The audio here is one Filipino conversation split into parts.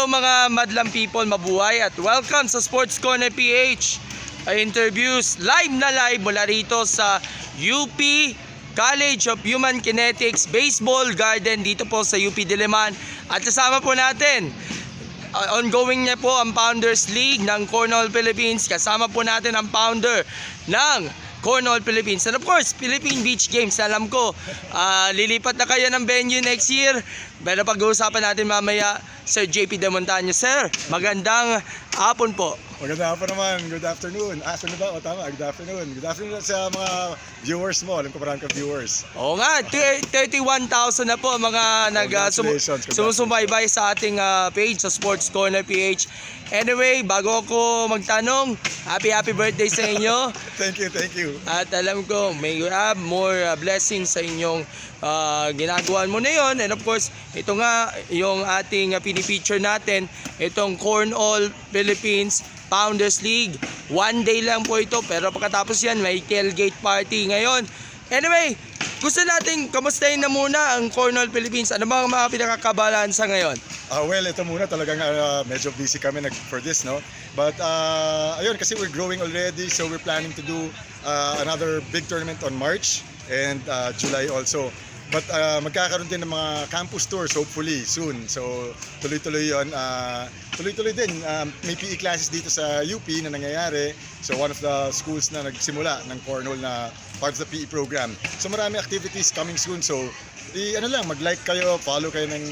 Hello mga madlang people, mabuhay at welcome sa Sports Corner PH. Interviews live na live mula rito sa UP College of Human Kinetics Baseball Garden dito po sa UP Diliman. At kasama po natin, ongoing na po ang Founders League ng Cornhole Philippines. Kasama po natin ang founder ng Cornhole Philippines. And of course, Philippine Beach Games. Alam ko, lilipat na kayo ng venue next year. Pero pag-uusapan natin mamaya, Sir JP De Montaño. Sir, magandang hapon po. Magandang hapon naman. Good afternoon. Afternoon ba? O tama, good afternoon. Good afternoon sa mga viewers mo. Alam ko marami ka viewers. Oo nga, 31,000 na po mga sumusubaybay sa ating page sa Sports Corner PH. Anyway, bago ako magtanong, happy birthday sa inyo. Thank you. At alam ko, may you have more blessings sa inyong ginagawa mo na yon. And of course, ito nga yung ating pinipicture natin, itong Cornhole Philippines Founders League. One day lang po ito, pero pagkatapos yan, may tailgate party ngayon. Anyway, gusto natin kamustahin na muna ang Cornhole Philippines. Ano ba ang mga pinakakabalaan sa ngayon? Well, ito muna talagang medyo busy kami for this, no? But ayun, kasi we're growing already, so we're planning to do another big tournament on March and July also. But magkakaroon din ng mga campus tours hopefully soon. So tuloy-tuloy yun. Tuloy-tuloy din. May PE classes dito sa UP na nangyayari. So one of the schools na nagsimula ng Cornhole na part of the PE program. So marami activities coming soon. So mag-like kayo, follow kayo ng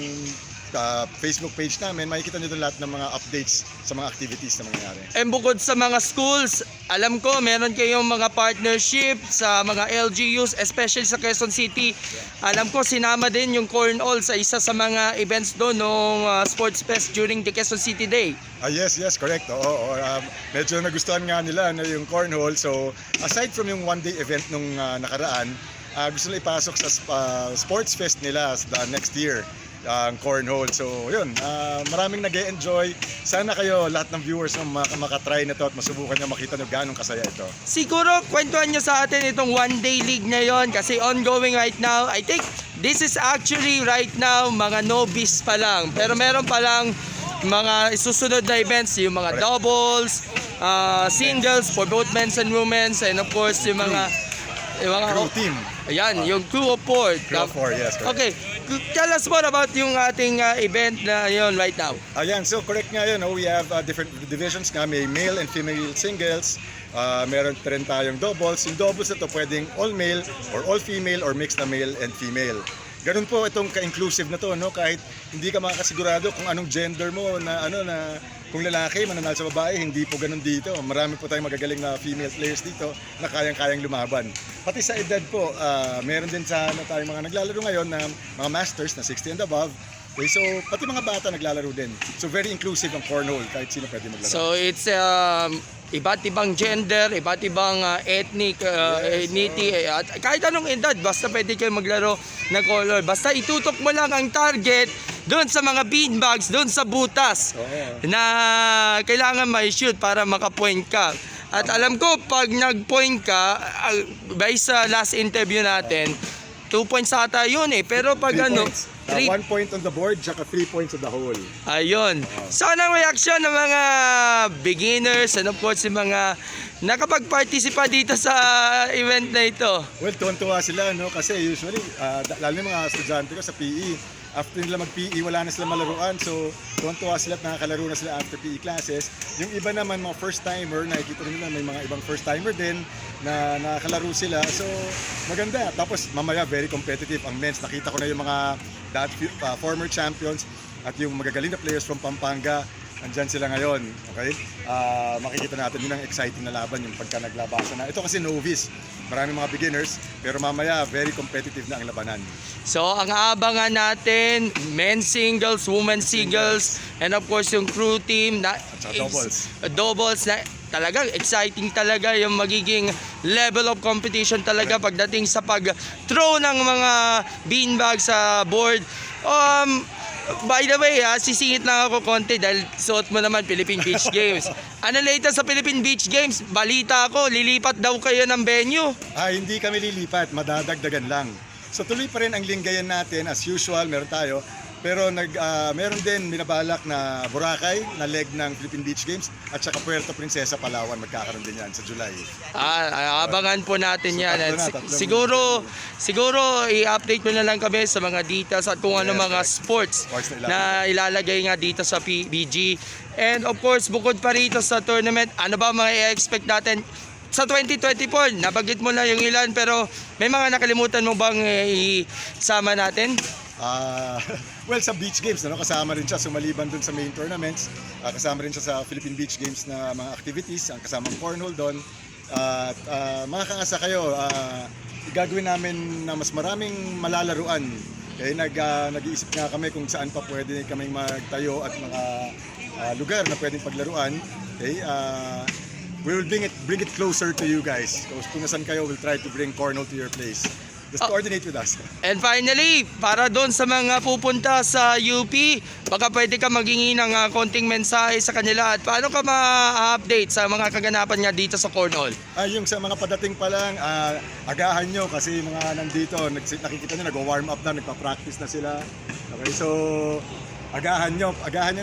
Facebook page namin, makikita nyo doon lahat ng mga updates sa mga activities na mangyayari. And bukod sa mga schools, alam ko meron kayong mga partnership sa mga LGUs, especially sa Quezon City. Alam ko sinama din yung Cornhole sa isa sa mga events doon ng Sports Fest during the Quezon City Day. Yes, correct. Oo. Medyo nagustuhan nga nila na yung Cornhole. So aside from yung one-day event nung nakaraan, gusto nila ipasok sa Sports Fest nila the next year. Ang Cornhole. So, yun. Maraming nag-e-enjoy. Sana kayo, lahat ng viewers, makatry na to at masubukan nyo makita nyo gano'ng kasaya ito. Siguro, kwentuhan nyo sa atin itong one-day league ngayon kasi ongoing right now. I think this is actually right now mga novice pa lang. Pero meron pa lang mga susunod na events, yung mga doubles, singles for both men's and women's, and of course, yung mga crew team. Ayan, yung crew of four. Crew of four, yes, correct. Okay, tell us more about yung ating event na yun right now. Ayan, so correct nga yun. We have different divisions nga. May male and female singles. Meron rin tayong doubles. Yung doubles na to pwedeng all male or all female or mixed na male and female. Ganun po itong ka-inclusive na to, no? Kahit hindi ka makakasigurado kung anong gender mo na kung lalaki, mananalo sa babae, hindi po ganun dito. Marami po tayong magagaling na female players dito na kayang-kayang lumaban. Pati sa edad po, meron din tayong mga naglalaro ngayon na mga masters na 60 and above. Okay, so pati mga bata naglalaro din. So very inclusive ang Cornhole, kahit sino pwede maglaro. So it's iba't ibang gender, iba't ibang ethnic, ethnicity, at kahit anong edad, basta pwede kayo maglaro ng Cornhole. Basta itutok mo lang ang target doon sa mga beanbags, doon sa butas na kailangan may shoot para makapoint ka. At alam ko, pag nag-point ka, based sa last interview natin, 2 points ata yun pero pag 1 point on the board, tsaka 3 points on the hole. Ayun. So anong reaction ng mga beginners and of course yung mga nakapag-participate dito sa event na ito? Well, tuwan-tuwa sila, no? Kasi usually, lalo yung mga estudyante ko sa PE, after nila mag-PE, wala na sila malaruan. So, tuwan-tuwa sila at nakakalaro na sila after PE classes. Yung iba naman, mga first-timer, nakikita nila may mga ibang first-timer din na nakakalaro sila. So, maganda. Tapos, mamaya, very competitive. Ang men's, nakita ko na yung mga former champions at yung magagaling na players from Pampanga. Andyan sila ngayon, okay? Makikita natin yun ang exciting na laban yung pagka naglabasa na. Ito kasi novice, maraming mga beginners, pero mamaya very competitive na ang labanan. So ang aabangan natin, men's singles, women's singles, and of course yung crew team na doubles na talagang exciting talaga yung magiging level of competition talaga pagdating sa pag-throw ng mga beanbag sa board. By the way, sisingit lang ako konti dahil suot mo naman Philippine Beach Games. Ano latest sa Philippine Beach Games? Balita ko, lilipat daw kayo ng venue. Hindi kami lilipat, madadagdagan lang. So tuloy pa rin ang linggayan natin as usual, meron tayo. Pero meron din binabalak na Boracay na leg ng Philippine Beach Games at saka Puerto Princesa, Palawan, magkakaroon din yan sa July. Abangan po natin yan. At tatlo na. siguro i-update mo na lang kami sa mga details at kung ano Yes, mga correct. sports Sports na na ilalagay nga dito sa PBG. And of course, bukod pa rito sa tournament, ano ba mga i-expect natin sa 2024? Nabanggit mo na yung ilan, pero may mga nakalimutan mo bang isama natin? Well, sa beach games, kasama rin siya, sumaliban dun sa main tournaments. Kasama rin siya sa Philippine Beach Games na mga activities, ang kasamang cornhole doon. At mga kaasa kayo, gagawin namin na mas maraming malalaruan. Kaya nag-iisip nga kami kung saan pa pwede kaming magtayo at mga lugar na pwedeng paglaruan. Okay, we will bring it closer to you guys. Kung nasan kayo, we'll try to bring cornhole to your place. Just coordinate with us. And finally, para doon sa mga pupunta sa UP, baka pwede ka maghingi ng konting mensahe sa kanila at paano ka ma-update sa mga kaganapan nga dito sa cornhole? Yung sa mga padating pa lang, agahan nyo kasi mga nandito, nakikita nyo, nag-warm up na, nagpa-practice na sila. Okay, so agahan nyo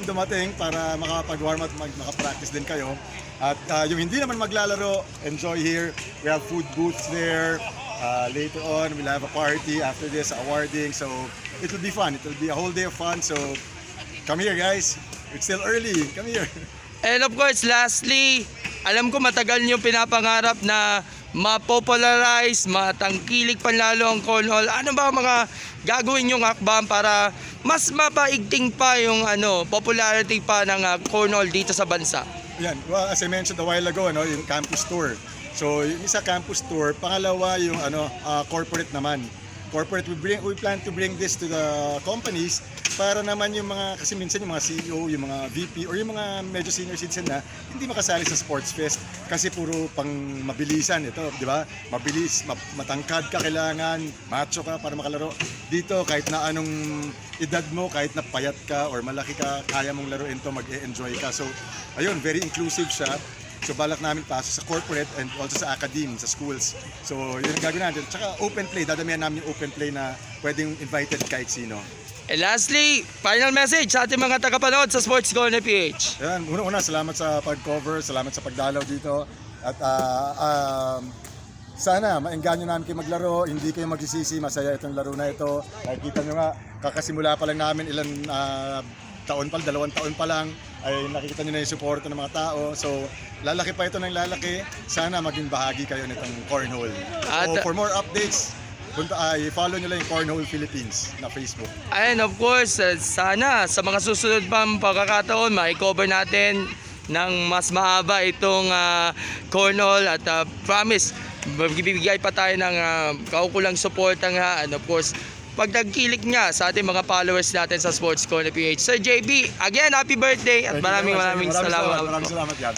dumating para makapag-warm up, makapractice din kayo. At yung hindi naman maglalaro, enjoy here. We have food booths there. Later on, we'll have a party after this, awarding. So it will be fun. It will be a whole day of fun. So come here, guys. It's still early. Come here. And of course, lastly, alam ko matagal niyo pinapangarap na ma-popularize, matangkilik panlalo ang cornhole. Ano ba mga gagawin niyong hakbang para mas mapaigting pa yung popularity pa ng cornhole dito sa bansa? Yan. Well, as I mentioned a while ago, yung campus tour. So, yung isa campus tour, pangalawa yung corporate naman. Corporate, we plan to bring this to the companies para naman yung mga, kasi minsan yung mga CEO, yung mga VP, or yung mga medyo senior citizen na hindi makasali sa sports fest kasi puro pang mabilisan ito, di ba? Mabilis, matangkad ka kailangan, macho ka para makalaro. Dito, kahit na anong edad mo, kahit na payat ka or malaki ka, kaya mong laruin to, mag-e-enjoy ka. So, ayun, very inclusive siya. So balak namin pasok sa corporate and also sa academe, sa schools. So yun ang gagawin natin. Tsaka open play, dadamihan namin yung open play na pwedeng invited kahit sino. And lastly, final message sa ating mga tagapanood sa Sports Corner PH. Yan, una-una, salamat sa pag-cover, salamat sa pagdalaw dito. At sana maengganyo namin kayo maglaro, hindi kayo magsisisi, masaya itong laro na ito. Nakikita nyo nga, kakasimula pa lang namin ilan taon pa, 2 taon pa lang ay nakikita nyo na yung suporta ng mga tao. So, lalaki pa ito ng lalaki. Sana maging bahagi kayo nitong cornhole. At, So, for more updates, follow nyo lang yung Cornhole Philippines na Facebook. and of course, sana sa mga susunod pang pagkakataon, ma-cover natin ng mas mahaba itong cornhole at promise, bibigay pa tayo ng kaukulang suporta nga, and of course, pagdagkilik nga sa ating mga followers natin sa Sports Corner PH. Sir JB, again, happy birthday at maraming salamat. Maraming salamat yan.